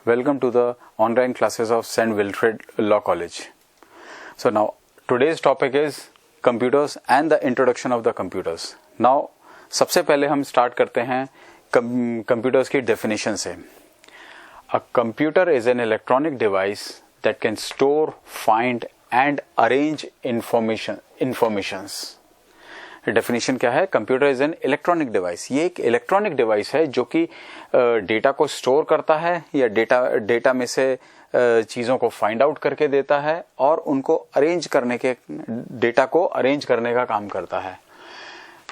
Welcome to the online classes of St. Wilfrid Law College. So now today's topic is computers and the introduction of the computers. Now सबसे पहले हम start करते हैं computers की definition से. A computer is an electronic device that can store, find and arrange informations. Definition क्या है? Computer is an electronic device. ये एक इलेक्ट्रॉनिक डिवाइस है जो कि डेटा को स्टोर करता है या डेटा में से चीजों को फाइंड आउट करके देता है और उनको अरेंज करने के डेटा को अरेंज करने का काम करता है.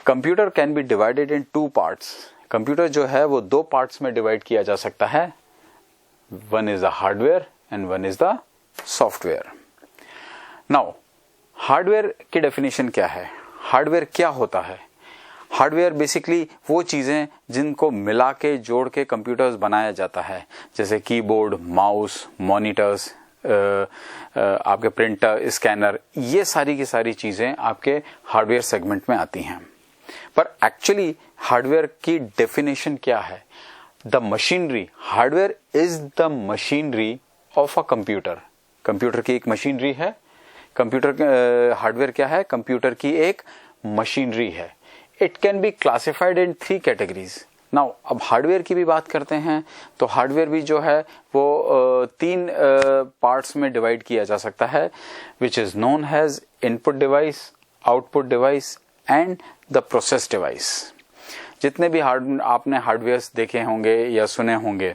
Computer can be divided in two parts. Computer जो है वो दो पार्ट्स में डिवाइड किया जा सकता है. One is the hardware and one is the software. Now hardware की डेफिनेशन क्या है? हार्डवेयर क्या होता है? हार्डवेयर बेसिकली वो चीजें जिनको मिला के जोड़ के कंप्यूटर्स बनाया जाता है, जैसे कीबोर्ड, माउस, मॉनिटर्स, आपके प्रिंटर, स्कैनर, ये सारी की सारी चीजें आपके हार्डवेयर सेगमेंट में आती हैं. पर एक्चुअली हार्डवेयर की डेफिनेशन क्या है? The machinery. Hardware is the machinery of a computer. Computer की एक मशीनरी है. कंप्यूटर हार्डवेयर क्या है? कंप्यूटर की एक मशीनरी है. It can be classified in 3 categories. Now अब हार्डवेयर की भी बात करते हैं तो हार्डवेयर भी जो है वो 3 पार्ट्स में डिवाइड किया जा सकता है, which is known as input device, output device and the process device. जितने भी आपने हार्डवेयर देखे होंगे या सुने होंगे,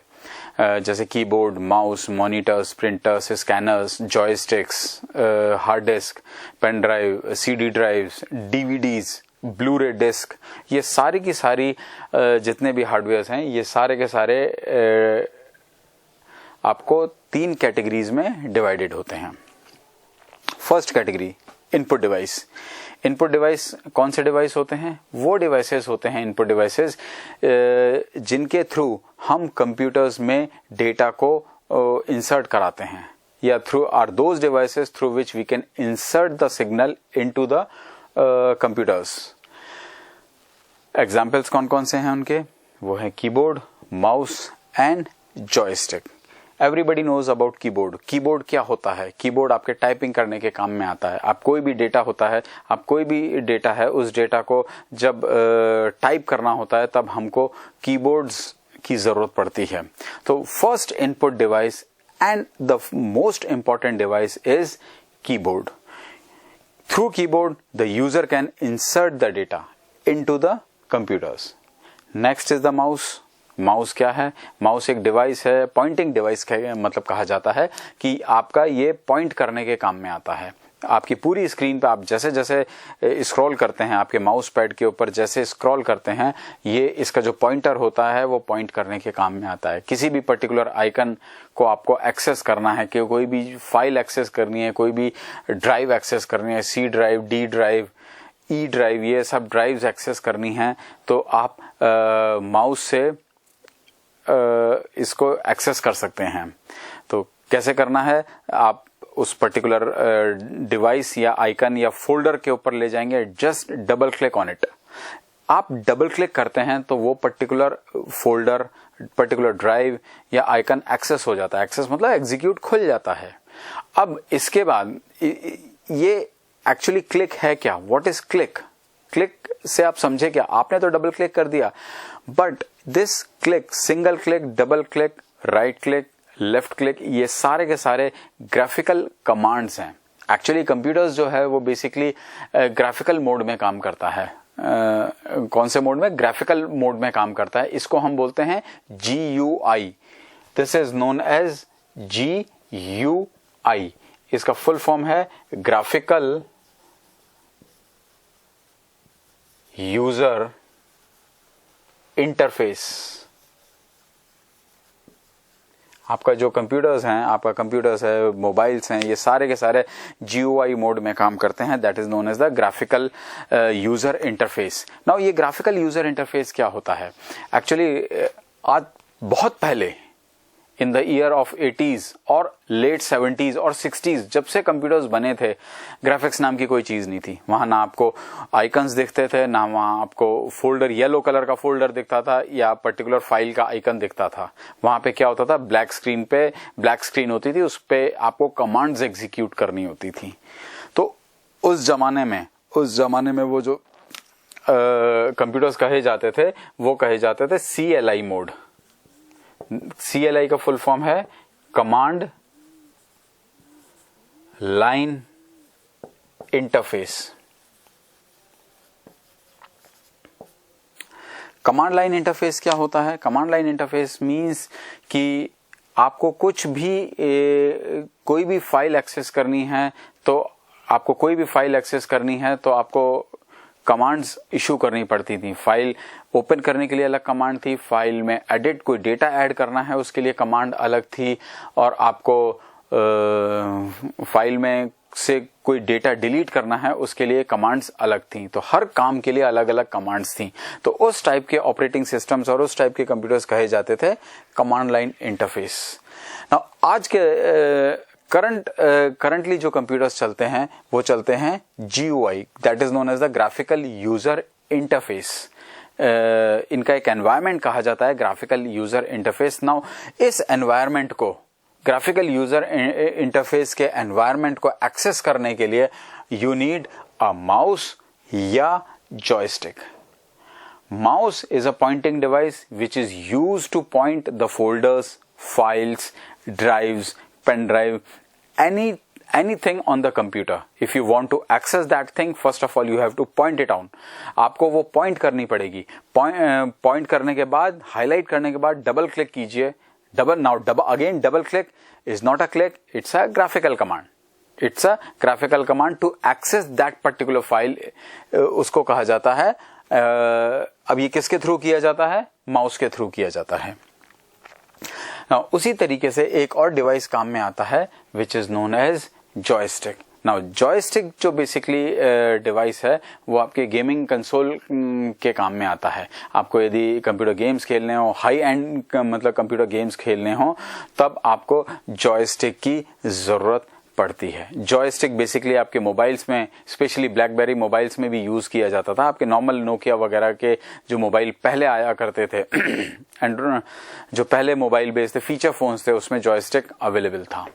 जैसे keyboard, mouse, monitors, printers, scanners, joysticks, hard disk, pen drive, CD drives, DVDs, blu ray disk, ये सारी की सारी जितने भी हार्डवेयर हैं ये सारे के सारे आपको 3 कैटेगरीज में डिवाइडेड होते हैं. First category input device. Input device कौन से डिवाइस होते हैं? वो डिवाइसेस होते हैं, इनपुट डिवाइसेस, जिनके थ्रू हम कंप्यूटर्स में डेटा को इंसर्ट कराते हैं, या through are those devices through which we can insert the signal into the computers. Examples कौन कौन से हैं उनके? वो है keyboard, mouse and joystick. Everybody knows about keyboard. Keyboard क्या होता है? कीबोर्ड आपके टाइपिंग करने के काम में आता है. आप कोई भी डेटा होता है, आप कोई भी डेटा है, उस डेटा को जब टाइप करना होता है तब हमको कीबोर्ड्स की जरूरत पड़ती है. तो first input device and the most important device is keyboard. Through keyboard the user can insert the data into the computers. Next is the mouse. Mouse क्या है? माउस एक डिवाइस है, पॉइंटिंग डिवाइस मतलब कहा जाता है कि आपका ये पॉइंट करने के काम में आता है. आपकी पूरी स्क्रीन पे आप जैसे जैसे स्क्रॉल करते हैं, आपके माउस पैड के ऊपर जैसे स्क्रॉल करते हैं, ये इसका जो पॉइंटर होता है वो पॉइंट करने के काम में आता है. किसी भी पर्टिकुलर आइकन को आपको एक्सेस करना है, कि कोई भी फाइल एक्सेस करनी है, कोई भी ड्राइव एक्सेस करनी है, C drive, D drive, E drive, ये सब ड्राइव्स एक्सेस करनी है, तो आप माउस से इसको एक्सेस कर सकते हैं. तो कैसे करना है? आप उस पर्टिकुलर डिवाइस या आइकन या फोल्डर के ऊपर ले जाएंगे, just double click on it. आप डबल क्लिक करते हैं तो वो पर्टिकुलर फोल्डर, पर्टिकुलर ड्राइव या आइकन एक्सेस हो जाता है. एक्सेस मतलब एग्जीक्यूट खुल जाता है. अब इसके बाद ये एक्चुअली क्लिक है क्या? What is click? क्लिक से आप समझे क्या? आपने तो डबल क्लिक कर दिया, but this click, single click, double click, right click, left click, ये सारे के सारे ग्राफिकल कमांड्स हैं. एक्चुअली कंप्यूटर्स जो है वो बेसिकली ग्राफिकल मोड में काम करता है. कौन से मोड में? ग्राफिकल मोड में काम करता है. इसको हम बोलते हैं GUI. This is known as GUI. इसका फुल फॉर्म है ग्राफिकल यूजर इंटरफेस. आपका जो कंप्यूटर्स हैं, आपका कंप्यूटर्स है, मोबाइल्स हैं, ये सारे के सारे GUI मोड में काम करते हैं. That is known as the graphical user interface. Now ये ग्राफिकल यूजर इंटरफेस क्या होता है? एक्चुअली आज बहुत पहले in the year of 80s और लेट 70s और 60s, जब से कंप्यूटर्स बने थे, ग्राफिक्स नाम की कोई चीज नहीं थी। वहां ना आपको आइकन्स दिखते थे, ना वहां आपको फोल्डर, येलो कलर का फोल्डर दिखता था या पर्टिकुलर फाइल का आइकन दिखता था। वहां पे क्या होता था, ब्लैक स्क्रीन होती थी, उस पे आपको कमांड्स एग्जीक्यूट करनी होती थी। तो उस जमाने में वो जो कंप्यूटर्स कहे जाते थे वो कहे जाते थे CLI मोड। CLI का फुल फॉर्म है command line interface. Command line interface क्या होता है? कमांड लाइन इंटरफेस मींस कि आपको कुछ भी कोई भी फाइल एक्सेस करनी है तो आपको कमांड्स इशू करनी पड़ती थी। फाइल ओपन करने के लिए अलग कमांड थी, फाइल में एडिट कोई डेटा ऐड करना है उसके लिए कमांड अलग थी, और आपको फाइल में से कोई डेटा डिलीट करना है उसके लिए कमांड्स अलग थी। तो हर काम के लिए अलग अलग कमांड्स थी। तो उस टाइप के ऑपरेटिंग सिस्टम्स और उस टाइप के कंप्यूटर्स कहे जाते थे कमांड लाइन इंटरफेस। आज के करंटली जो कंप्यूटर्स चलते हैं वो चलते हैं GUI, that is known as the graphical user interface. इनका एक एनवायरनमेंट कहा जाता है ग्राफिकल यूजर इंटरफेस। नाउ इस एनवायरनमेंट को, ग्राफिकल यूजर इंटरफेस के एनवायरनमेंट को एक्सेस करने के लिए यू नीड अ माउस या joystick. Mouse is a pointing device which is used to point the folders, files, drives, pen drive, anything on the computer. If you want to access that thing, first of all you have to point it on. आपको वो point करनी पड़ेगी। point करने के बाद, highlight करने के बाद double click कीजिए। double click is not a click, it's a graphical command. It's a graphical command to access that particular file. उसको कहा जाता है, अब ये किसके थ्रू किया जाता है? माउस के थ्रू किया जाता है। Now, उसी तरीके से एक और डिवाइस काम में आता है which is known as joystick. Now, joystick जो बेसिकली डिवाइस है वो आपके गेमिंग कंसोल के काम में आता है। आपको यदि कंप्यूटर गेम्स खेलने हो, हाई एंड मतलब कंप्यूटर गेम्स खेलने हो, तब आपको जॉयस्टिक की जरूरत पड़ती है। जॉयस्टिक बेसिकली आपके मोबाइल्स में, स्पेशली ब्लैकबेरी मोबाइल्स में भी यूज किया जाता था। आपके नॉर्मल नोकिया वगैरह के जो मोबाइल पहले आया करते थे एंड जो पहले मोबाइल बेस्ड थे, फीचर फोन्स थे, उसमें जॉयस्टिक अवेलेबल था।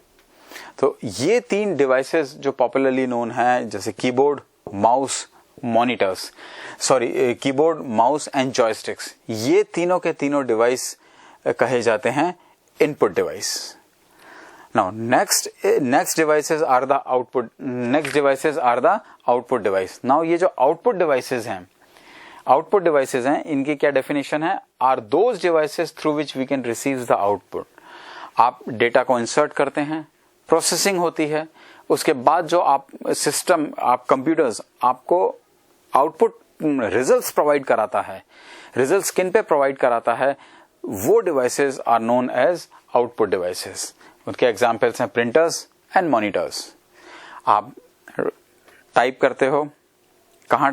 तो ये तीन डिवाइसेस जो पॉपुलरली नोन है, जैसे keyboard, mouse, monitors, keyboard, mouse and joysticks, ये तीनों के तीनों डिवाइस कहे जाते हैं input device. Now next devices are the output. Next devices are the output device. Now ये जो output devices हैं, इनकी क्या definition है? Are those devices through which we can receive the output. आप डेटा को इंसर्ट करते हैं, प्रोसेसिंग होती है, उसके बाद जो आप सिस्टम, आप कंप्यूटर्स आपको आउटपुट रिजल्ट्स प्रोवाइड कराता है। रिजल्ट्स किन पे प्रोवाइड कराता है? वो devices are known as output devices. उनके एग्जाम्पल्स हैं प्रिंटर्स एंड मॉनिटर्स। आप टाइप करते हो, कहाँ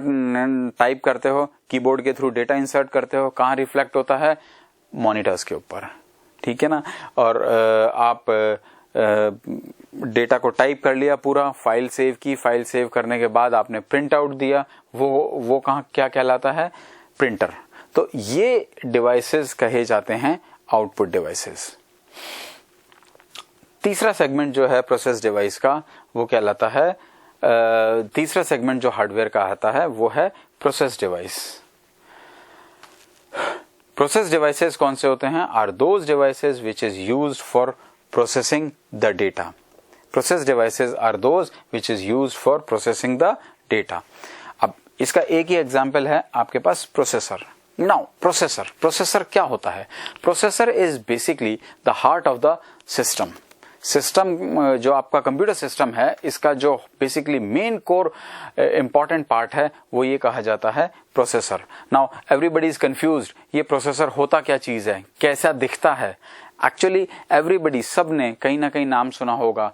टाइप करते हो? कीबोर्ड के थ्रू डेटा इंसर्ट करते हो, कहाँ रिफ्लेक्ट होता है? मॉनिटर्स के ऊपर, ठीक है ना। और आप डेटा को टाइप कर लिया, पूरा फाइल सेव की, फाइल सेव करने के बाद आपने प्रिंट आउट दिया, वो कहाँ क्या कहलाता है? प्रिंटर। तो ये डिवाइसेस कहे जाते हैं आउटपुट डिवाइसेस। तीसरा सेगमेंट जो है प्रोसेस डिवाइस का, वो कहलाता है, तीसरा सेगमेंट जो हार्डवेयर का आता है वो है प्रोसेस डिवाइस। प्रोसेस डिवाइसेस कौन से होते हैं? Are those devices which is used for processing the data. Process devices are those which is used for processing the data. अब इसका एक ही एग्जांपल है आपके पास, प्रोसेसर। नाउ प्रोसेसर क्या होता है? Processor is basically the heart of the system. System जो आपका कंप्यूटर सिस्टम है, इसका जो basically main core important part है वो ये कहा जाता है processor. Now everybody is confused, ये प्रोसेसर होता क्या चीज है, कैसा दिखता है? एक्चुअली एवरीबडी, सब ने कहीं ना कहीं नाम सुना होगा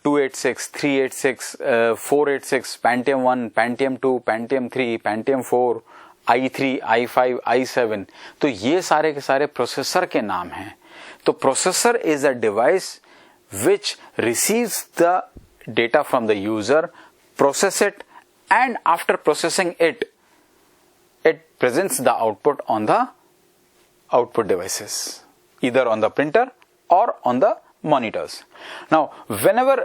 286, 386, 486, Pentium 1, Pentium 2, Pentium 3, Pentium 4, i3, i5, i7। तो ये सारे के सारे प्रोसेसर के नाम हैं। तो processor is a device which receives the data from the user, process it, and after processing it presents the output on the output devices, either on the printer or on the monitors. Now whenever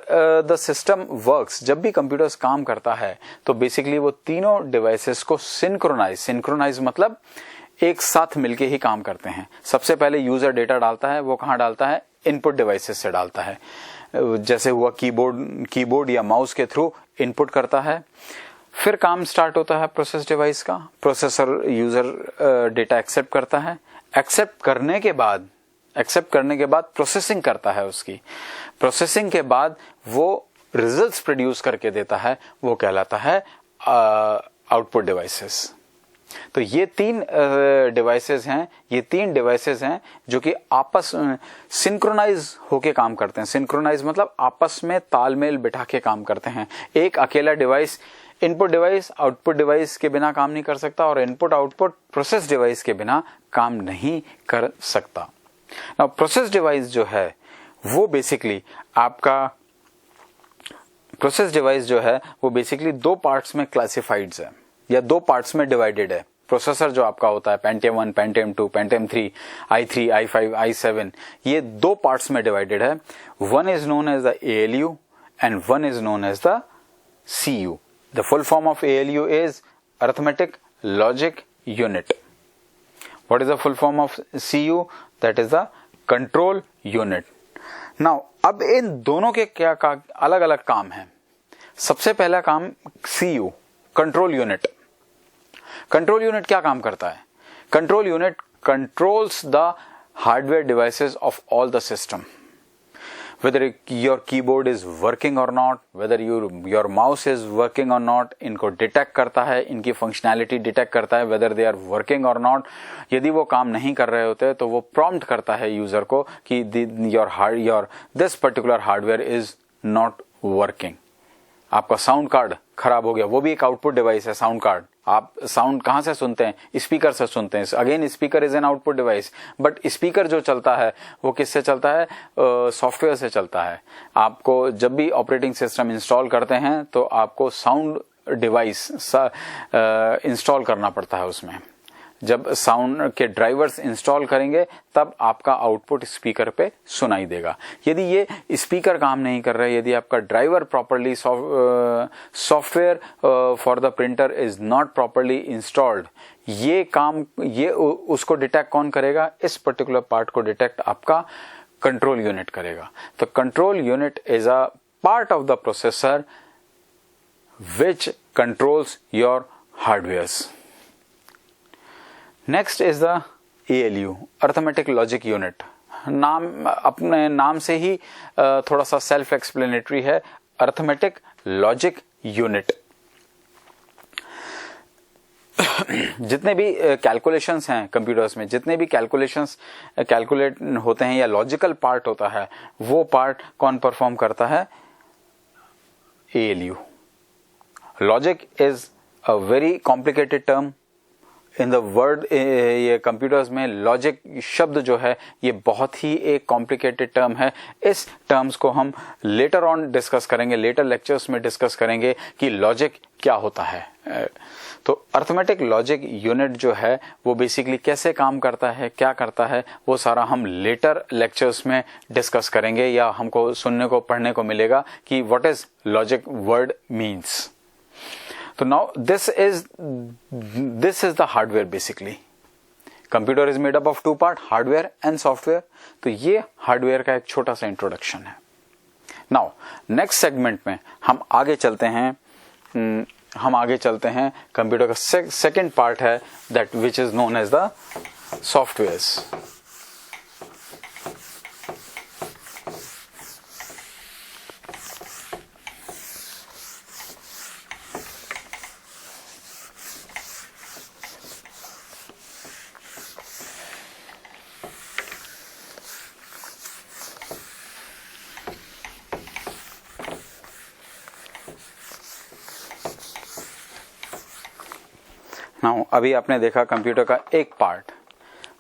the system works, जब भी computers काम करता है तो basically वो तीनों devices को synchronize मतलब एक साथ मिलके ही काम करते हैं. सबसे पहले यूजर डेटा डालता है, वो कहाँ डालता है? इनपुट डिवाइसेस से डालता है. जैसे हुआ कीबोर्ड या माउस के थ्रू इनपुट करता है. फिर काम स्टार्ट होता है प्रोसेस डिवाइस का. प्रोसेसर यूजर डेटा एक्सेप्ट करता है. एक्सेप्ट करने के बाद प्रोसेसिंग करता है. उसकी प्रोसेसिंग के बाद वो रिजल्ट्स प्रोड्यूस करके देता है, वो कहलाता है आउटपुट डिवाइसेस. तो ये तीन डिवाइसेस हैं जो कि आपस में सिंक्रोनाइज होके काम करते हैं. सिंक्रोनाइज मतलब आपस में तालमेल बिठा के काम करते हैं. एक अकेला device input device output device के बिना काम नहीं कर सकता और इनपुट आउटपुट प्रोसेस डिवाइस के बिना काम नहीं कर सकता. नाउ प्रोसेस डिवाइस जो है वो बेसिकली दो पार्ट्स में क्लासिफाइड है या दो पार्ट्स में डिवाइडेड है. प्रोसेसर जो आपका होता है Pentium 1, Pentium 2, Pentium 3, i3, i5, i7, ये दो पार्ट्स में डिवाइडेड है. One is known as the ALU and one is known as the CU. The full form of ALU is Arithmetic Logic Unit. What is the full form of CU? That is the Control Unit. Now, अब इन दोनों के क्या अलग अलग काम हैं. सबसे पहला काम CU, Control Unit. Control Unit क्या काम करता है? Control Unit controls the hardware devices of all the system. Whether your keyboard is working or not, whether your mouse is working or not, इनको डिटेक्ट करता है, इनकी फंक्शनैलिटी डिटेक्ट करता है whether they are working or not. यदि वो काम नहीं कर रहे होते तो वो प्रॉम्प्ट करता है यूजर को कि this particular hardware is not working. आपका साउंड कार्ड खराब हो गया, वो भी एक आउटपुट डिवाइस है. साउंड कार्ड, आप साउंड कहां से सुनते हैं? स्पीकर से सुनते हैं. Again speaker is an output device, but speaker जो चलता है वो किससे चलता है? सॉफ्टवेयर से चलता है. आपको जब भी ऑपरेटिंग सिस्टम इंस्टॉल करते हैं तो आपको साउंड डिवाइस इंस्टॉल करना पड़ता है. उसमें जब साउंड के ड्राइवर्स इंस्टॉल करेंगे तब आपका आउटपुट स्पीकर पे सुनाई देगा. यदि ये स्पीकर काम नहीं कर रहे, यदि आपका driver properly software for the printer is not properly installed, ये उसको डिटेक्ट कौन करेगा? इस पर्टिकुलर पार्ट को डिटेक्ट आपका कंट्रोल यूनिट करेगा. तो control unit is a part of the processor which controls your hardwares. Next is the ALU, arithmetic logic unit. नाम अपने नाम से ही थोड़ा सा सेल्फ एक्सप्लेनेटरी है. Arithmetic logic unit. जितने भी कैलकुलेशंस हैं कंप्यूटर्स में, जितने भी कैलकुलेट होते हैं या लॉजिकल पार्ट होता है, वो पार्ट कौन परफॉर्म करता है? ALU. Logic is a very complicated term in the word. ये कंप्यूटर्स में लॉजिक शब्द जो है ये बहुत ही एक कॉम्प्लिकेटेड टर्म है. इस टर्म्स को हम लेटर ऑन डिस्कस करेंगे, लेटर लेक्चर्स में डिस्कस करेंगे कि लॉजिक क्या होता है. तो अर्थमेटिक लॉजिक यूनिट जो है वो बेसिकली कैसे काम करता है, क्या करता है, वो सारा हम लेटर लेक्चर्स में डिस्कस करेंगे या हमको सुनने को पढ़ने को मिलेगा कि what is logic word means. So now this is the hardware basically. Computer is made up of two parts, hardware and software. तो ये hardware का एक छोटा सा introduction है. Now next segment में हम आगे चलते हैं कंप्यूटर का second part है that which is known as the softwares. Now अभी आपने देखा कंप्यूटर का एक part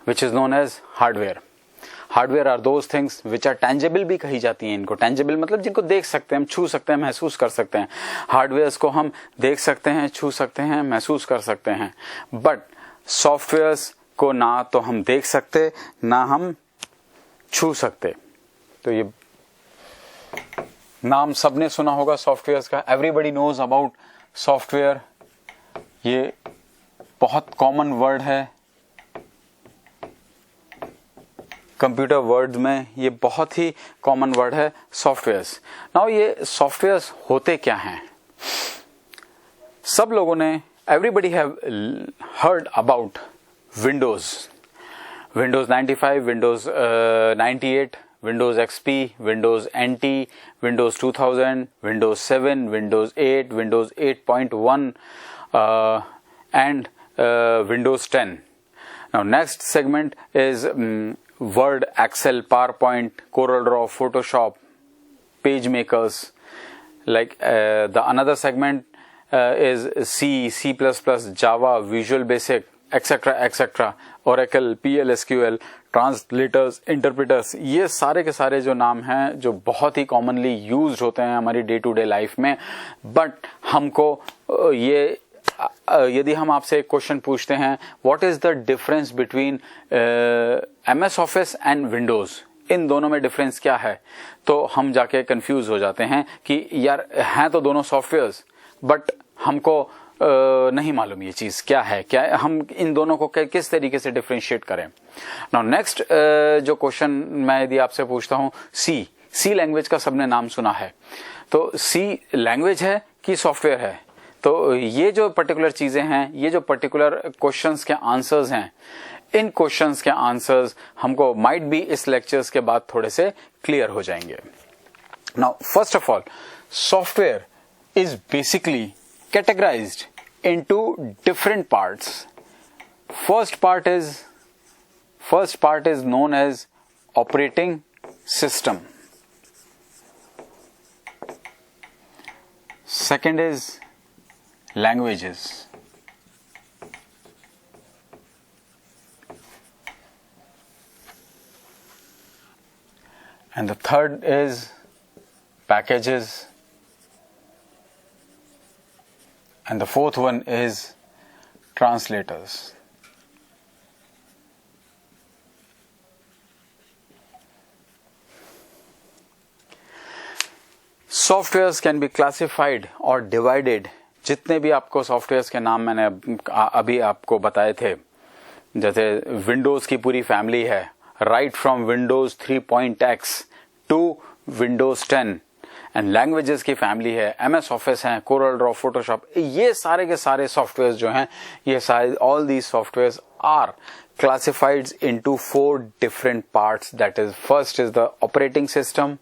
which is known as hardware. Hardware are those things which are tangible भी कही जाती हैं इनको। टेंजेबल मतलब जिनको देख सकते हैं, हम छू सकते हैं, महसूस कर सकते हैं। हार्डवेयर्स को हम देख सकते हैं, छू सकते हैं, महसूस कर सकते हैं, बट सॉफ्टवेयर्स को ना तो हम देख सकते ना हम छू सकते। तो ये नाम सबने सुना होगा सॉफ्टवेयर्स का, एवरीबडी नोज अबाउट सॉफ्टवेयर। ये बहुत कॉमन वर्ड है कंप्यूटर वर्ड में, ये बहुत ही कॉमन वर्ड है सॉफ्टवेयर्स। नाउ ये सॉफ्टवेयर्स होते क्या हैं? सब लोगों ने, everybody have heard about Windows, Windows 95, Windows 98, Windows XP, Windows NT, Windows 2000, Windows 7, Windows 8, Windows 8.1 and Windows 10. Now next segment is Word, Excel, PowerPoint, CorelDRAW, Photoshop, PageMakers. Like the another segment is C, C++, Java, Visual Basic, etc., etc. Oracle, PL, SQL, translators, interpreters, ये सारे के सारे जो नाम हैं जो बहुत ही commonly used होते हैं हमारी डे टू डे लाइफ में। बट हमको ये, यदि हम आपसे एक क्वेश्चन पूछते हैं what is the difference between MS office and Windows, इन दोनों में डिफरेंस क्या है, तो हम जाके कंफ्यूज हो जाते हैं कि यार हैं तो दोनों सॉफ्टवेयर्स, बट हमको नहीं मालूम ये चीज क्या है, क्या हम इन दोनों को किस तरीके से डिफरेंशिएट करें। नाउ नेक्स्ट जो क्वेश्चन मैं यदि आपसे पूछता हूं, सी लैंग्वेज का सबने नाम सुना है, तो सी लैंग्वेज है कि सॉफ्टवेयर है? तो ये जो पर्टिकुलर चीजें हैं, ये जो पर्टिकुलर क्वेश्चंस के आंसर्स हैं, इन क्वेश्चंस के आंसर्स हमको माइट बी इस लेक्चर्स के बाद थोड़े से क्लियर हो जाएंगे। Now first of all, software is basically categorized into different parts. First part is known as operating system. Second is languages. And the third is packages. And the fourth one is translators. Softwares can be classified or divided. जितने भी आपको softwares के नाम मैंने अभी आपको बताए थे, जैसे विंडोज की पूरी फैमिली है, right from Windows 3.x to Windows 10, and languages की फैमिली है, MS ऑफिस है, CorelDRAW, Photoshop, ये सारे के सारे सॉफ्टवेयर्स जो हैं, ये सारे all these softwares are classified into 4 different parts. That is, first is the operating system,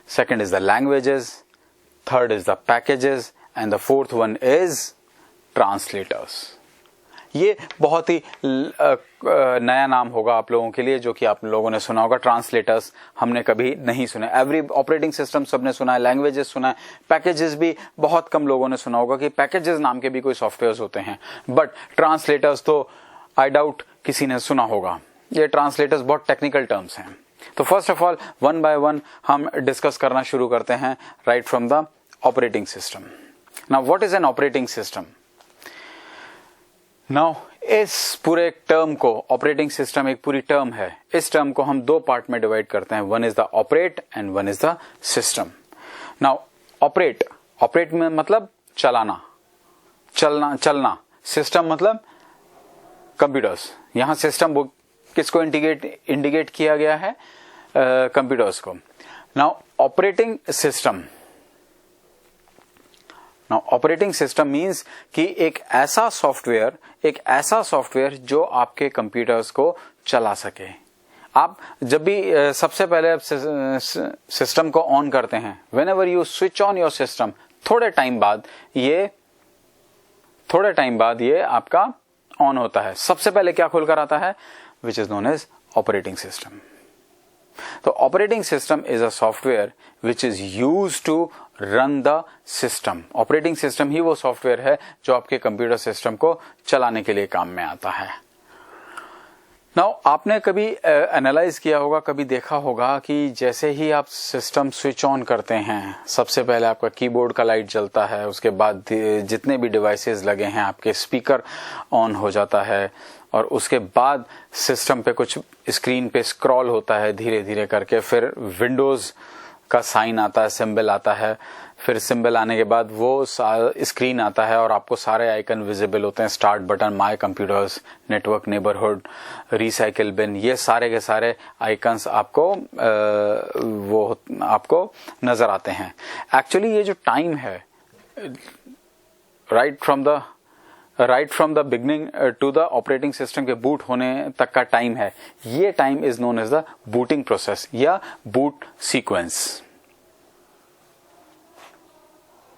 second is the languages, third is the packages, and the fourth one is translators. ये बहुत ही नया नाम होगा आप लोगों के लिए, जो कि आप लोगों ने सुना होगा। ट्रांसलेटर्स हमने कभी नहीं सुना। एवरी ऑपरेटिंग सिस्टम सबने सुना है, लैंग्वेजेस सुना है, पैकेजेस भी बहुत कम लोगों ने सुना होगा कि पैकेजेस नाम के भी कोई सॉफ्टवेयर्स होते हैं, बट ट्रांसलेटर्स तो आई डाउट किसी ने सुना होगा। ये ट्रांसलेटर्स बहुत टेक्निकल टर्म्स हैं। तो first of all one by one हम डिस्कस करना शुरू करते हैं, right from the operating system. Now what is an operating system? Now इस पूरे टर्म को, ऑपरेटिंग सिस्टम एक पूरी टर्म है, इस टर्म को हम 2 पार्ट में डिवाइड करते हैं, one is the operate and one is the system. Now operate में मतलब चलाना, चलना। सिस्टम मतलब कंप्यूटर्स। यहां सिस्टम किसको इंडिकेट किया गया है? कंप्यूटर्स को। Now operating system, operating system means कि एक ऐसा सॉफ्टवेयर जो आपके कंप्यूटर्स को चला सके। आप जब भी सबसे पहले आप सिस्टम को ऑन करते हैं, when ever you switch on your system, थोड़े टाइम बाद ये आपका ऑन होता है। सबसे पहले क्या खुलकर आता है? Which is known as operating system. तो operating system is a software which is use to run the system. Operating system ही वो सॉफ्टवेयर है जो आपके कंप्यूटर सिस्टम को चलाने के लिए काम में आता है। नाउ आपने कभी एनालाइज किया होगा, कभी देखा होगा कि जैसे ही आप सिस्टम स्विच ऑन करते हैं, सबसे पहले आपका कीबोर्ड का लाइट जलता है, उसके बाद जितने भी डिवाइसेस लगे हैं आपके स्पीकर ऑन हो जाता है, और उसके बाद सिस्टम पे कुछ स्क्रीन पे स्क्रॉल होता है धीरे धीरे करके, फिर विंडोज का साइन आता है, सिंबल आता है, फिर सिंबल आने के बाद वो स्क्रीन आता है और आपको सारे आइकन विजिबल होते हैं, start button, my computers, network, neighbourhood, recycle bin, ये सारे के सारे आइकन्स आपको आपको नजर आते हैं। एक्चुअली ये जो टाइम है right from the beginning to the operating system के बूट होने तक का टाइम है, ये time is known as the booting process या बूट सीक्वेंस।